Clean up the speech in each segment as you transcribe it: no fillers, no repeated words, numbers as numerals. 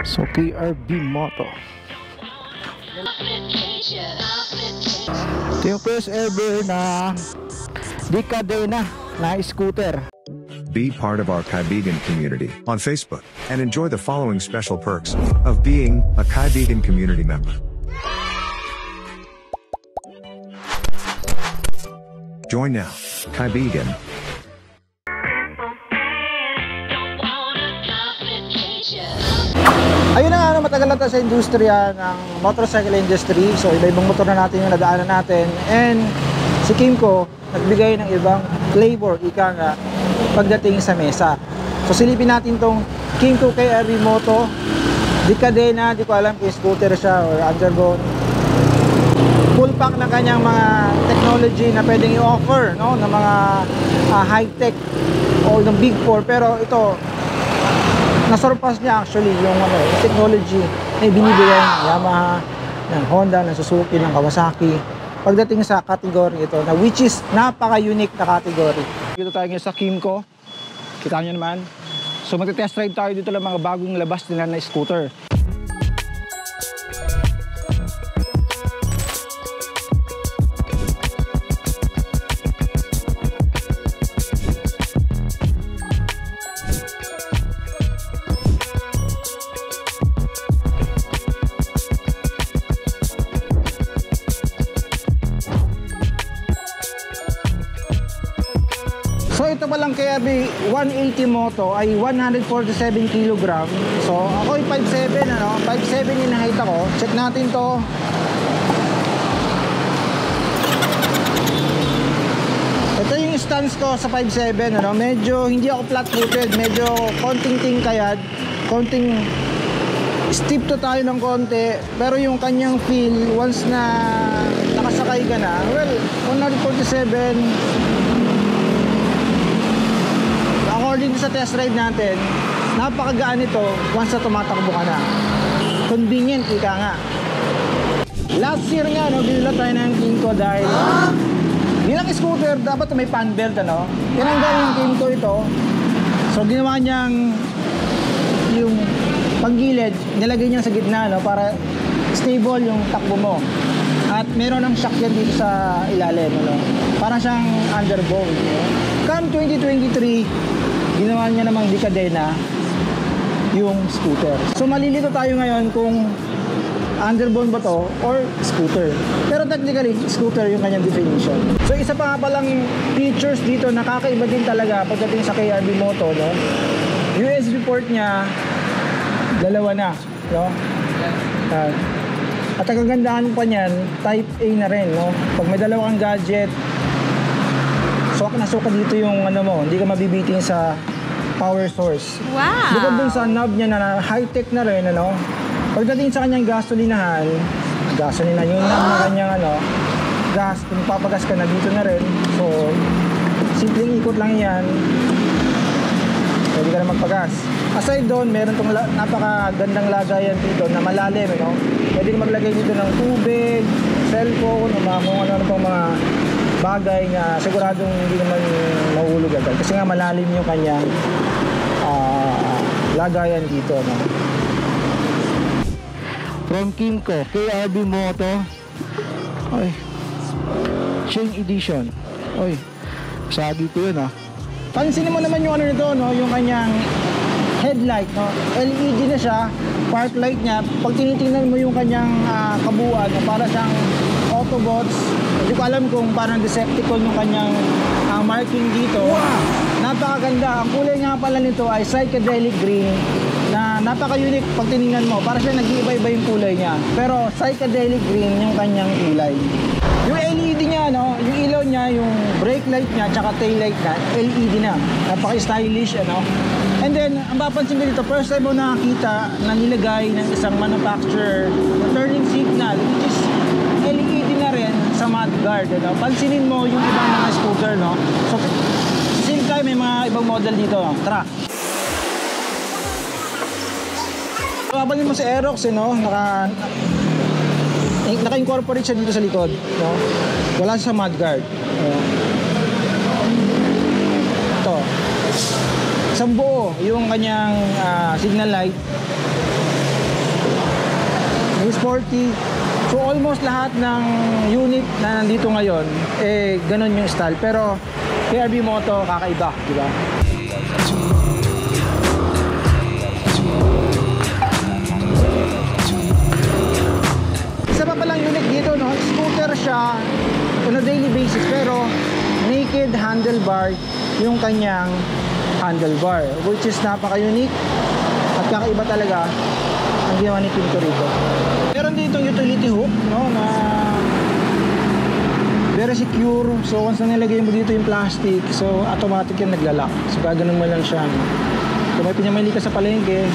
So KRB Moto. Ito yung first ever na Decadena na scooter. Be part of our Kaibigan community on Facebook and enjoy the following special perks of being a Kaibigan community member. Join now, Kaibigan. Ayun na nga, matagal na tayo sa industriya ng motorcycle industry. So iba-ibang motor na natin yung nadaanan natin. And si Kymco nagbigay ng ibang flavor, ika nga, pagdating sa mesa. So silipin natin tong Kymco KRB Moto Decadena. Di ko alam kung scooter siya or underbone. Full pack ng kanyang mga technology na pwedeng i-offer, no? Ng mga high-tech o ng Big 4. Pero ito, nasurpass niya actually yung technology na binibigay ng Yamaha, ng Honda, ng Suzuki, ng Kawasaki pagdating sa category ito, na which is napaka-unique na category. Dito tayo ngayon sa Kymco, kita nyo naman. So magte-test ride tayo dito lang mga bagong labas nila na scooter. So ito palang KRB 180 Moto ay 147 kg. So ako ay 5'7", ano? 5'7" yung height ako. Check natin to. Ito yung stance ko sa 5'7", ano? Medyo hindi ako flat-footed, medyo konting tingkayad, konting steep to tayo ng konti, pero yung kanyang feel once na nakasakay ka na, well, 147. According sa test ride natin, napakagaan ito once na tumatakbo ka na. Convenient, ika nga. Last year nga, no, binila tayo ng Kymco dahil bilang scooter, dapat may fan belt, ano? Tinanggal yung Kymco ito. So, ginawa niyang yung paggilid, nilagay niya sa gitna, no, para stable yung takbo mo. At meron ng shock yan dito sa ilalim, no? Parang siyang underbone, no? Come 2023, ginawa niya namang Decadena yung scooter. So malilito tayo ngayon kung underbone ba to or scooter. Pero technically, scooter yung kanyang definition. So isa pa nga palang features dito, nakakaiba din talaga pagdating sa KRB Moto, no? USB port niya, dalawa na, no? At ang kagandahan pa niyan, Type A na rin, no? Pag may dalawa kang gadget, suka na suka dito yung ano mo, hindi ka mabibiting sa power source. Wow! Bukod dun sa knob niya na high-tech na rin, ano? Pagdating sa kanyang gasolinahan, yung knob na kanyang gas, kung papagas ka na dito na rin. So, simpleng ikot lang yan. Pwede ka na magpagas. Aside doon, meron itong napakagandang lagayan dito na malalim, no? Pwede ka maglagay dito ng tubig, cellphone, o kung ano itong mga bagay na siguradong hindi naman mahulog agad. Kasi nga malalim yung kanyang lagayan dito, no? From Kymco, KRB Moto. Oy, Chain Edition. Oy, sagi ko yun, Pansinin mo naman yung ano nito, no? Yung kanyang headlight, no? LED na siya, park light niya. Pag tinitingnan mo yung kanyang kabuuan, no? Para siyang Autobots. Hindi ko alam kung parang Decepticon yung kanyang marking dito. Wow! Napakaganda. Ang kulay nga pala nito ay psychedelic green na napaka-unique pag tinignan mo. Para siya nag-iiba-iba yung kulay niya. Pero psychedelic green yung kanyang kulay. Yung LED niya, no? Yung ilaw niya, yung brake light niya, tsaka tail light niya, LED na. Napaka-stylish, ano? And then, ang papansin ko dito, first time mo nakakita na nilagay ng isang manufacturer na turning signal, which is LED na rin sa mudguard, ano? Pansinin mo yung ibang mga scooter, no? So, same time, may mga ibang model dito, no? Tara! Papansin mo si Aerox, no? Naka-incorporate siya dito sa likod, no? Wala siya sa mudguard. Ito. Isang buo yung kanyang signal light. may sporty. So almost lahat ng unit na nandito ngayon, ganun yung style. Pero KRB Moto, kakaiba, di ba? Isa pa palang unit dito, no? Scooter siya on a daily basis, pero naked handlebar yung kanyang handlebar, which is napaka-unique at kakaiba talaga ang ginawa ni Kymco rito. Meron dito utility hook, no, na very secure. So once na nilagay mo dito yung plastic, so automatic yung naglalak. So gaganon mo lang siya, no? Kung may pinamili ka sa palengke,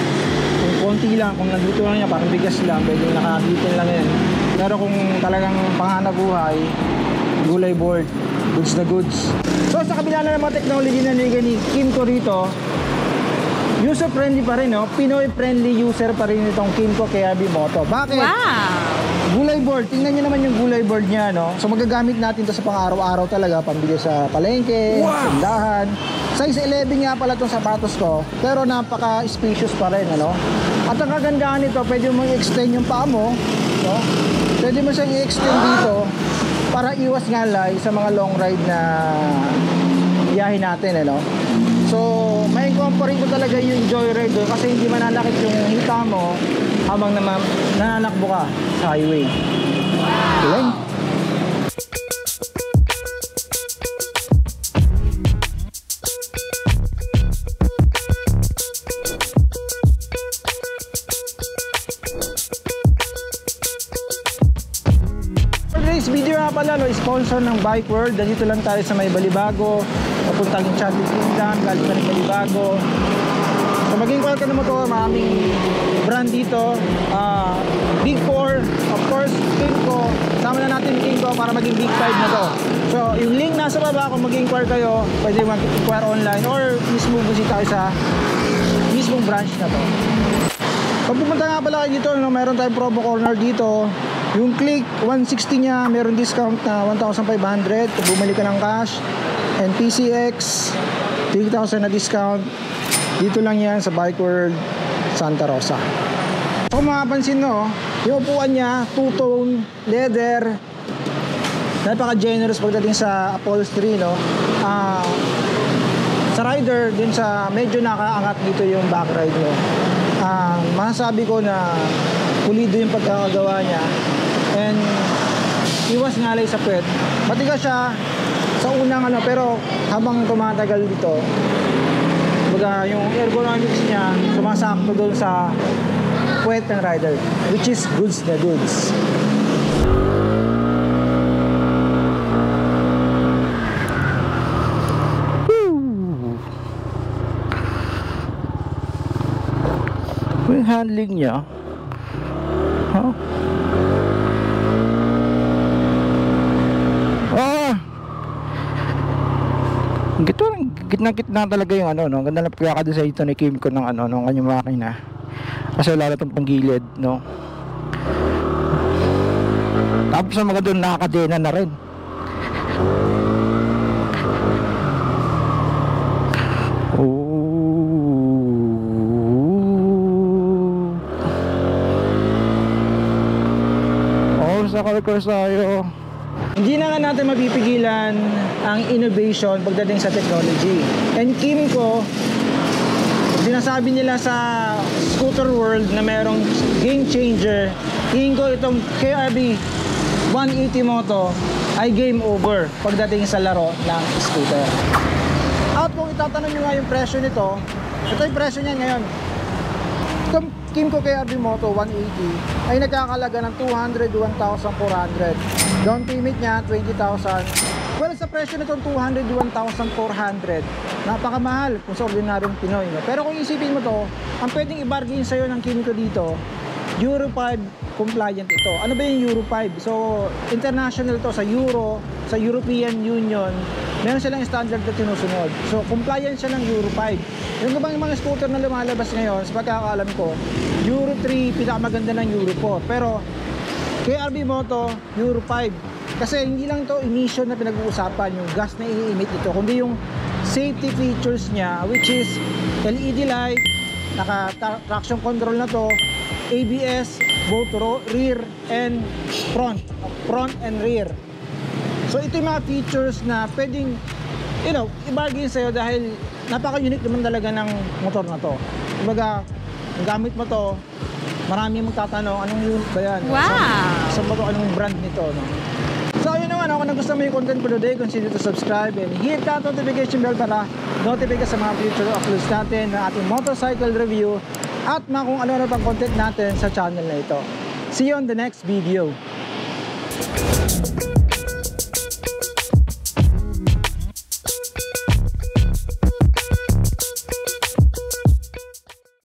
kung konti lang, kung nandito lang niya, parang bigas lang, pwede nakabitin lang yan. Pero kung talagang panghanap buhay, gulay board, goods na goods. So sa kabila na ng mga technology na nilagay ni Kymco rito, user friendly pa rin, no? Pinoy friendly user pa rin itong Kymco KRB Moto. Bakit? Wow! Gulay board, tingnan nyo naman yung gulay board nya, no? So magagamit natin to sa pang-araw-araw talaga, pambili sa palengke, tindahan. Size 11 nga pala itong sapatos ko, pero napaka-spacious pa rin, ano? At ang kagandahan nito, pwede mo i-extend yung paa mo, no? Pwede mo siyang i-extend dito para iwas nga lay sa mga long ride na biyahe natin, ano? So, may incorporate ko talaga yung joyride doon kasi hindi mananakit yung hita mo habang nananakbo ka sa highway. Galing! Today's video nga pala, no, sponsor ng Bike World. Dito lang tayo sa may Balibago, papuntang Enchanted Kingdom, galing pa rin Balibago. So maging welcome na motor, maraming brand dito. Big 4, of course, Kymco. Sama na natin Kymco para maging Big 5 na to. So yung link nasa baba, kung mag-inquire kayo, pwede mag-inquire online or mismo busita kayo sa mismong branch na to. Pag pumunta nga pala kayo dito, no, meron tayong promo corner dito. Yung click 160 niya, meron discount na 1,500 kung bumili ka ng cash. And PCX 3,000 na discount. Dito lang yan sa Bike World Santa Rosa. Kung makapansin, no, yung upuan niya, two-tone, leather, napaka-generous pagdating sa upholstery, no. Sa rider, din sa medyo nakaangat dito yung back ride mo. Masasabi ko na pulido yung pagkakagawa niya. And iwas ngalay sa puwet. Matigas siya sa unang ano, pero habang tumatagal dito, baga yung ergonomics niya sumasakto doon sa puwet ng rider, which is goods na goods. Yung handling niya, huh? Gitna talaga yung ano, no? Ganda na pagkakadesign ito ni Kymco ng ano, ng kanyang makina. Kasi lalo itong panggilid, no? Tapos ang mga doon nakakadena na rin. Sa car tayo. Hindi na nga natin mapipigilan ang innovation pagdating sa technology. And Kymco, sinasabi nila sa scooter world na merong game changer. Tingin ko itong KRB 180 Moto ay game over pagdating sa laro ng scooter. At kung itatanong nyo nga yung presyo nito, ito yung presyo niya ngayon. Itong Kymco KRB Moto 180 ay nagkakalaga ng 201,400. Down payment niya 20,000. Well, sa presyo nitong 201,400, napakamahal kung sa ordinaryong Pinoy, no? Pero kung isipin mo to, ang pwedeng i-bargain sa'yo ng Kymco dito, Euro 5 compliant ito. Ano ba yung Euro 5? So, international to sa Euro, sa European Union, meron silang standard na sinusunod. So, compliant siya ng Euro 5. Yung mga scooter na lumalabas ngayon, sa pagkakaalam ko, Euro 3, pinakamaganda ng Euro 4. Pero, KRB Moto, Euro 5. Kasi hindi lang to emission na pinag-uusapan, yung gas na i-emit ito, kundi yung safety features niya, which is LED light, naka-traction control na to, ABS, both rear and front and rear. So ito yung mga features na pwedeng i-bargain sa'yo dahil napaka-unique naman talaga ng motor na to. Kumbaga, ang gamit mo to, marami magtatanong, anong unit ba yan? Wow! Saan ba to, anong brand nito, no? So yun naman, kung nagustuhan mo yung content for today, consider to subscribe and hit that notification bell para notify ka sa mga future uploads natin ng ating motorcycle review at mga kung ano-ano pang content natin sa channel na ito. See you on the next video.